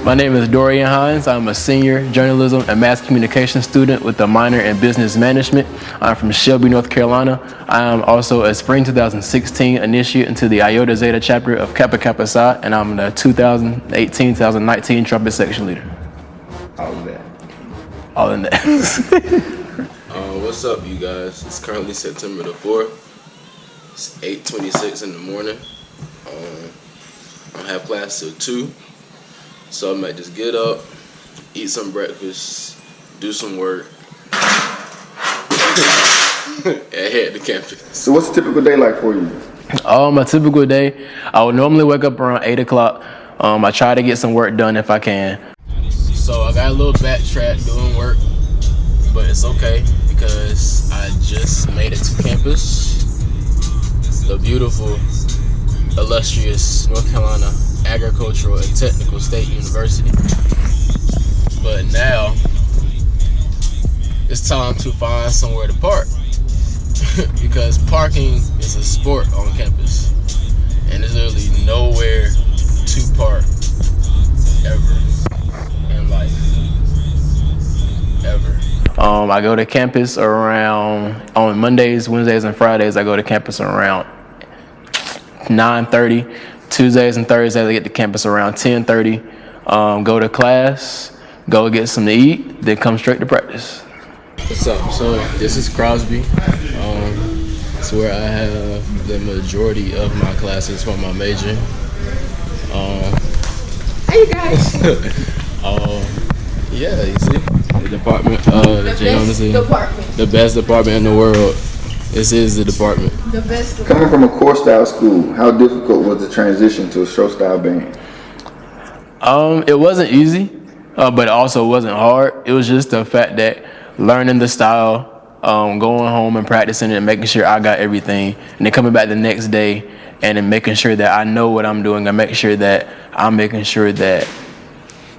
My name is Dorian Hines. I'm a senior journalism and mass communication student with a minor in business management. I'm from Shelby, North Carolina. I am also a spring 2016 initiate into the Iota Zeta chapter of Kappa Kappa Psi, and I'm the 2018-2019 trumpet section leader. All of that. All in that. What's up, you guys? It's currently September the 4th. It's 8:26 in the morning. I have class till 2. So I might just get up, eat some breakfast, do some work, and head to campus. So what's a typical day like for you? A typical day, I would normally wake up around 8 o'clock. I try to get some work done if I can. So I got a little backtrack doing work, but it's okay because I just made it to campus. The beautiful, illustrious North Carolina Agricultural and Technical State University. But now it's time to find somewhere to park because parking is a sport on campus and there's literally nowhere to park ever in life. Ever. I go to campus around on Mondays, Wednesdays, and Fridays. I go to campus around 9:30. Tuesdays and Thursdays, I get to campus around 10:30. Go to class, go get something to eat, then come straight to practice. What's up? So this is Crosby. It's where I have the majority of my classes for my major. Hey, you guys. Yeah, you see the department. The best department in the world. This is the department. The best. Coming from a core style school, how difficult was the transition to a show style band? It wasn't easy, but it also wasn't hard. It was just the fact that learning the style, going home and practicing it and making sure I got everything, and then coming back the next day and then making sure that I know what I'm doing. I make sure that I'm making sure that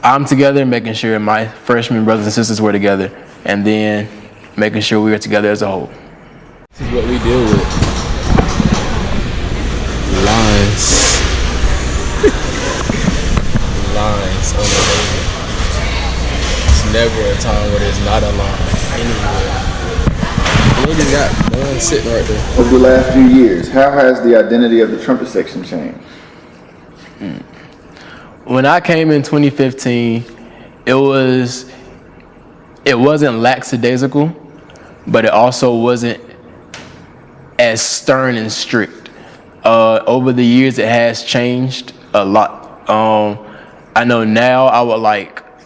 I'm together, making sure my freshman brothers and sisters were together, and then making sure we were together as a whole. This is what we deal with. Lines. Lines on the pavement. It's never a time where there's not a line anywhere. You just got one sitting right there. Over the last few years, how has the identity of the trumpet section changed? When I came in 2015, it wasn't lackadaisical, but it also wasn't as stern and strict. Over the years, it has changed a lot. I know now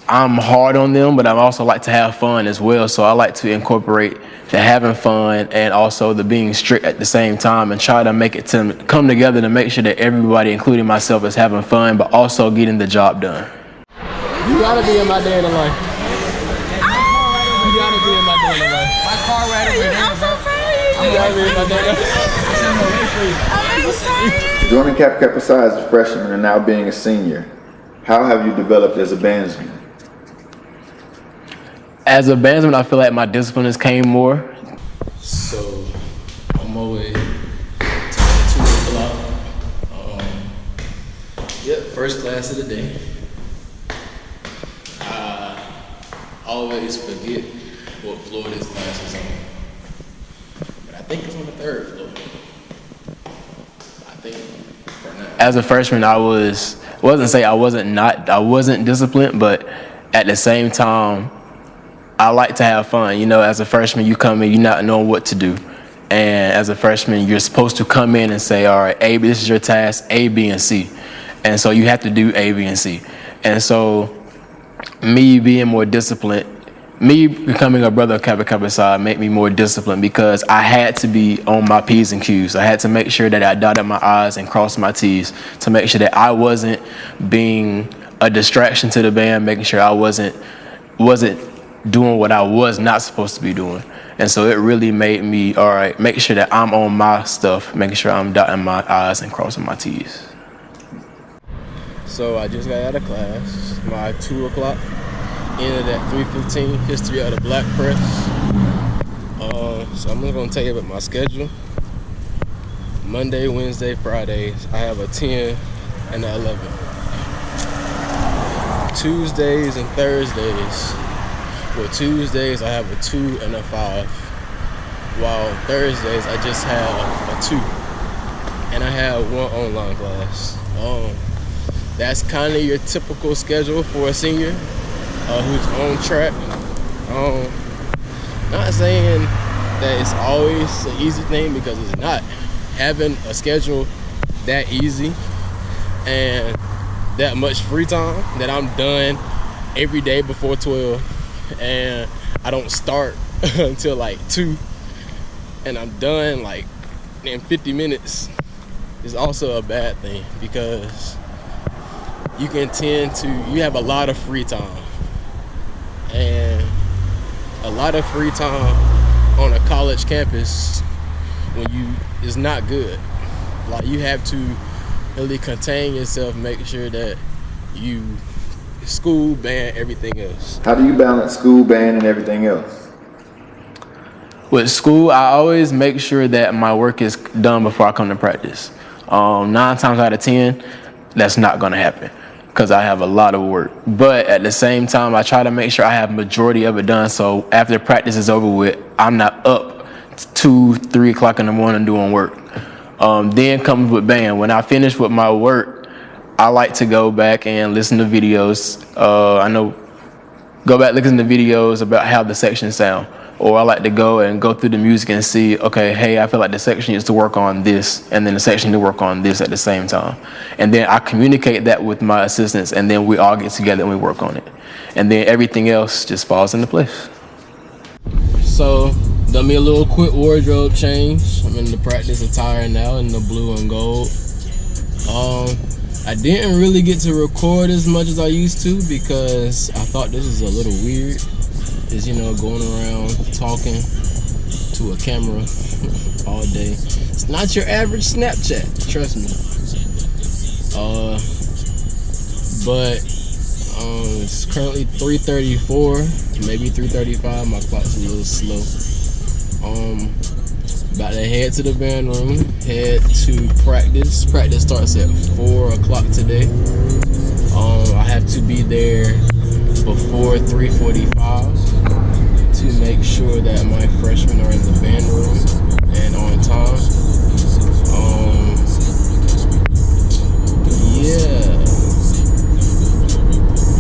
I'm hard on them, but I also like to have fun as well. So I like to incorporate the having fun and also the being strict at the same time and try to make it to come together to make sure that everybody, including myself, is having fun, but also getting the job done. You gotta be in my day in the life. You gotta be in my day in the life. My car right over there. Joining Kappa Kappa Psi as a freshman and now being a senior, how have you developed as a bandsman? As a bandsman, I feel like my discipline has came more. So on my way to 2 o'clock. First class of the day. I always forget what floor this class is on. I think it's on the 3rd floor. I think for now. As a freshman, I wasn't disciplined, but at the same time, I like to have fun. You know, as a freshman, you come in, you not knowing what to do. And as a freshman, you're supposed to come in and say, all right, A, this is your task, A, B, and C. And so you have to do A, B, and C. And so me being more disciplined, me becoming a brother of Kappa Kappa Psi made me more disciplined because I had to be on my P's and Q's. I had to make sure that I dotted my I's and crossed my T's to make sure that I wasn't being a distraction to the band, making sure I wasn't doing what I was not supposed to be doing. And so it really made me, all right, make sure that I'm on my stuff, making sure I'm dotting my I's and crossing my T's. So I just got out of class. My 2 o'clock ended at 3:15, history of the black press. So I'm just gonna tell you about my schedule. Monday, Wednesday, Fridays, I have a 10 and an 11. Tuesdays and Thursdays, well, Tuesdays I have a 2 and a 5, while Thursdays I just have a 2, and I have 1 online class. That's kind of your typical schedule for a senior who's on track. Not saying that it's always an easy thing, because it's not. Having a schedule that easy and that much free time, that I'm done every day before 12 and I don't start until like 2 and I'm done like in 50 minutes, is also a bad thing, because you can you have a lot of free time, and a lot of free time on a college campus is not good. Like, you have to really contain yourself, make sure that you school, band, everything else. How do you balance school, band, and everything else? With school, I always make sure that my work is done before I come to practice. 9 times out of 10, that's not gonna happen, because I have a lot of work. But at the same time, I try to make sure I have majority of it done, so after practice is over with, I'm not up 2, 3 o'clock in the morning doing work. Then comes with band. When I finish with my work, I like to go back and listen to videos. Go back listen to videos about how the sections sound. Or I like to go through the music and see, okay, hey, I feel like the section needs to work on this, and then the section needs to work on this at the same time. And then I communicate that with my assistants, and then we all get together and we work on it. And then everything else just falls into place. So, done me a little quick wardrobe change. I'm in the practice attire now in the blue and gold. I didn't really get to record as much as I used to, because I thought this was a little weird. Is, going around talking to a camera all day. It's not your average Snapchat, trust me. But it's currently 3:34, maybe 3:35. My clock's a little slow. About to head to the band room, head to practice. Practice starts at 4 o'clock today. I have to be there before 3:45 to make sure that my freshmen are in the band room and on time.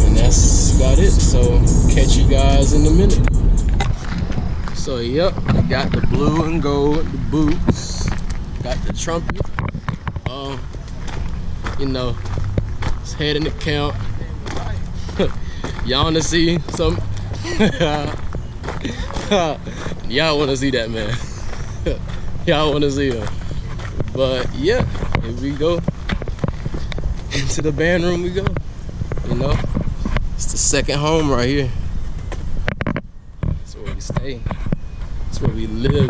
And that's about it. So catch you guys in a minute. So yep, I got the blue and gold, the boots, got the trumpet. It's heading to camp. Y'all wanna see some? Y'all wanna see that, man. Y'all wanna see him. But yeah, here we go. Into the band room we go. It's the second home right here. It's where we stay. It's where we live.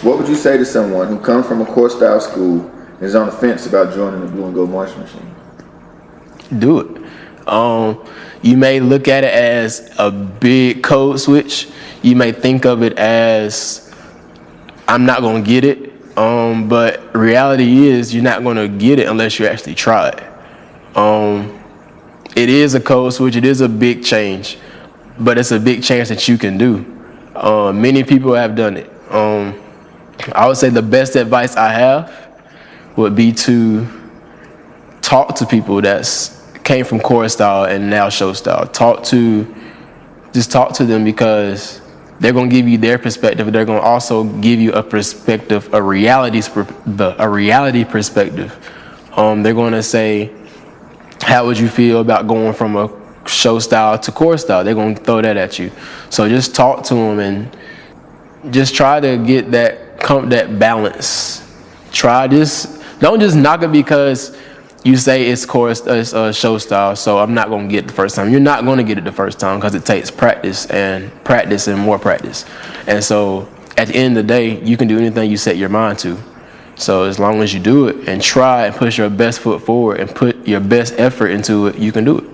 What would you say to someone who comes from a core-style school and is on the fence about joining the Blue and Gold Marching Machine? Do it. You may look at it as a big code switch. You may think of it as, I'm not going to get it. But reality is, you're not going to get it unless you actually try it. It is a code switch. It is a big change. But it's a big change that you can do. Many people have done it. I would say the best advice I have would be to talk to people that's came from chorus style and now show style. Talk to them, because they're going to give you their perspective. They're going to also give you a perspective, a reality perspective. They're going to say, how would you feel about going from a show style to chorus style? They're going to throw that at you. So just talk to them and just try to get that balance. Don't just knock it because you say it's show style, so I'm not going to get it the first time. You're not going to get it the first time, because it takes practice and more practice. And so at the end of the day, you can do anything you set your mind to. So as long as you do it and try and push your best foot forward and put your best effort into it, you can do it.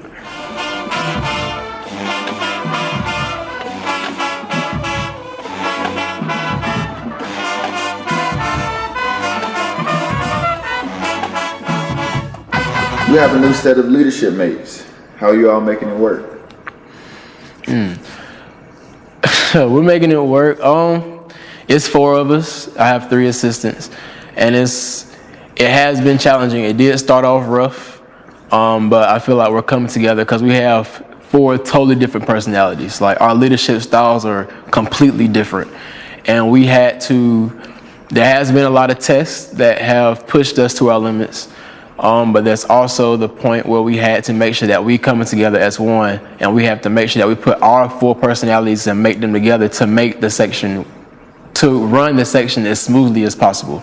You have a new set of leadership mates. How are you all making it work? We're making it work. It's 4 of us. I have 3 assistants, and it has been challenging. It did start off rough, but I feel like we're coming together because we have 4 totally different personalities. Like, our leadership styles are completely different, and there has been a lot of tests that have pushed us to our limits. But there's also the point where we had to make sure that we coming together as one, and we have to make sure that we put our 4 personalities and make them together to run the section as smoothly as possible.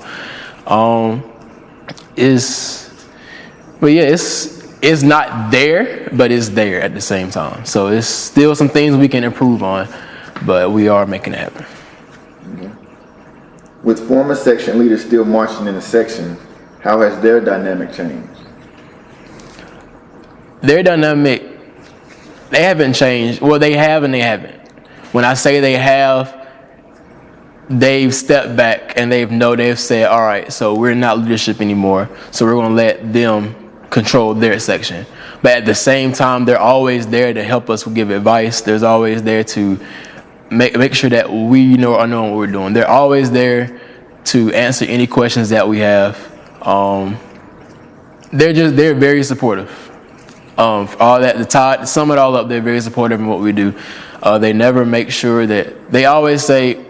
It's not there, but it's there at the same time. So it's still some things we can improve on, but we are making it happen. Mm-hmm. With former section leaders still marching in the section, how has their dynamic changed? Their dynamic, they haven't changed. Well, they have and they haven't. When I say they have, they've stepped back and they've said, all right, so we're not leadership anymore, so we're going to let them control their section. But at the same time, they're always there to help us give advice. There's always there to make sure that we know what we're doing. They're always there to answer any questions that we have. They're very supportive. All that, to sum it all up, they're very supportive in what we do. They never make sure that, they always say,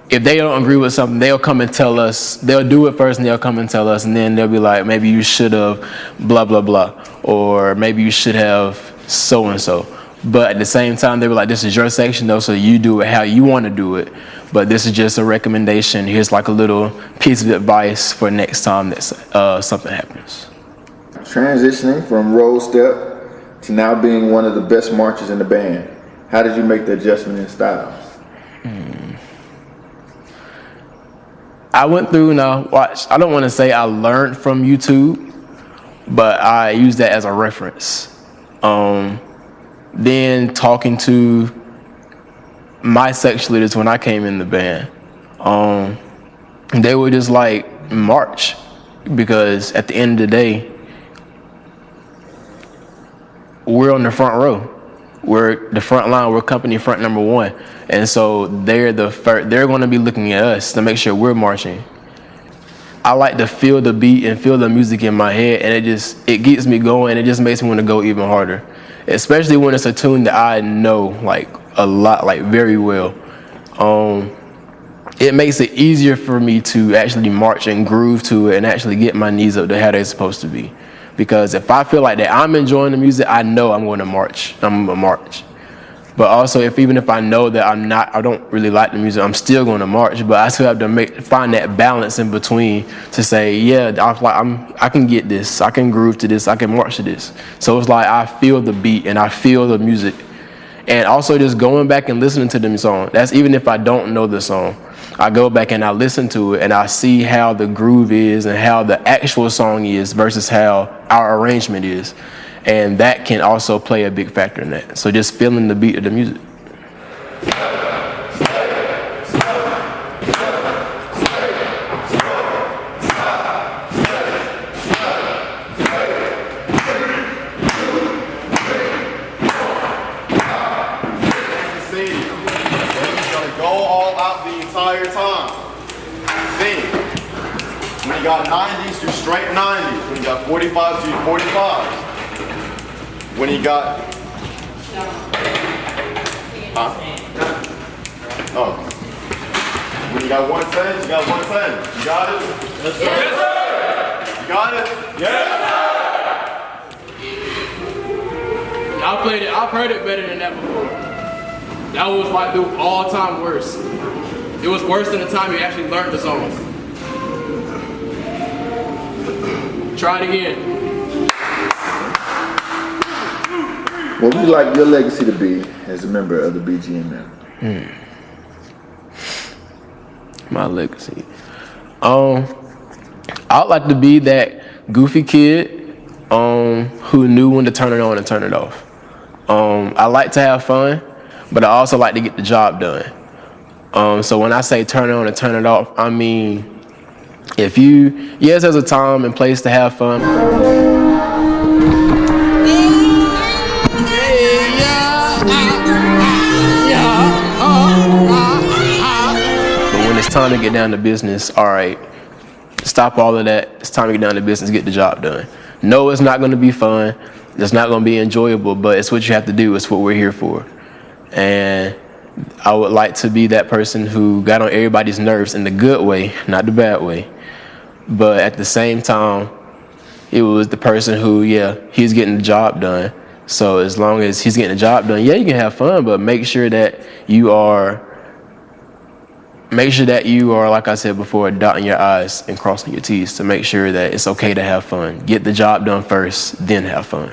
if they don't agree with something, they'll come and tell us. They'll do it first and they'll come and tell us, and then they'll be like, maybe you should have blah, blah, blah, or maybe you should have so-and-so. But at the same time, they were like, this is your section though, so you do it how you want to do it. But this is just a recommendation. Here's like a little piece of advice for next time that something happens. Transitioning from roll step to now being one of the best marchers in the band, how did you make the adjustment in styles? I went through and I watched. I don't want to say I learned from YouTube, but I used that as a reference. Then talking to my section leaders when I came in the band, they were just like, march, because at the end of the day, we're on the front row. We're the front line. We're company front number 1, and so they're going to be looking at us to make sure we're marching. I like to feel the beat and feel the music in my head, and it gets me going. It just makes me want to go even harder, especially when it's a tune that I know like a lot, like very well. It makes it easier for me to actually march and groove to it and actually get my knees up to how they're supposed to be. Because if I feel like that I'm enjoying the music, I know I'm going to march. I'm going to march. But also, even if I know that I don't really like the music, I'm still going to march. But I still have to find that balance in between to say, yeah, I can get this, I can groove to this, I can march to this. So it's like I feel the beat and I feel the music. And also just going back and listening to the song. That's even if I don't know the song. I go back and I listen to it and I see how the groove is and how the actual song is versus how our arrangement is. And that can also play a big factor in that. So just feeling the beat of the music. When you got 90s, do straight 90s. When you got 45s, do 45s. When you got... Oh. When you got 110s, you got 110s. You got it? Yes, sir. Yes, sir. You got it? Yes, sir. I've heard it better than that before. That was like the all-time worst. It was worse than the time you actually learned the song. Try it again. What would you like your legacy to be as a member of the BGMM? My legacy. I'd like to be that goofy kid who knew when to turn it on and turn it off. I like to have fun, but I also like to get the job done. So when I say turn it on and turn it off, I mean, yes, there's a time and place to have fun. But when it's time to get down to business, all right, stop all of that. It's time to get down to business, get the job done. No, it's not going to be fun. It's not going to be enjoyable, but it's what you have to do. It's what we're here for. And I would like to be that person who got on everybody's nerves in the good way, not the bad way. But at the same time, it was the person who, he's getting the job done. So as long as he's getting the job done, you can have fun, but make sure that you are, like I said before, dotting your I's and crossing your T's to make sure that it's okay to have fun. Get the job done first, then have fun.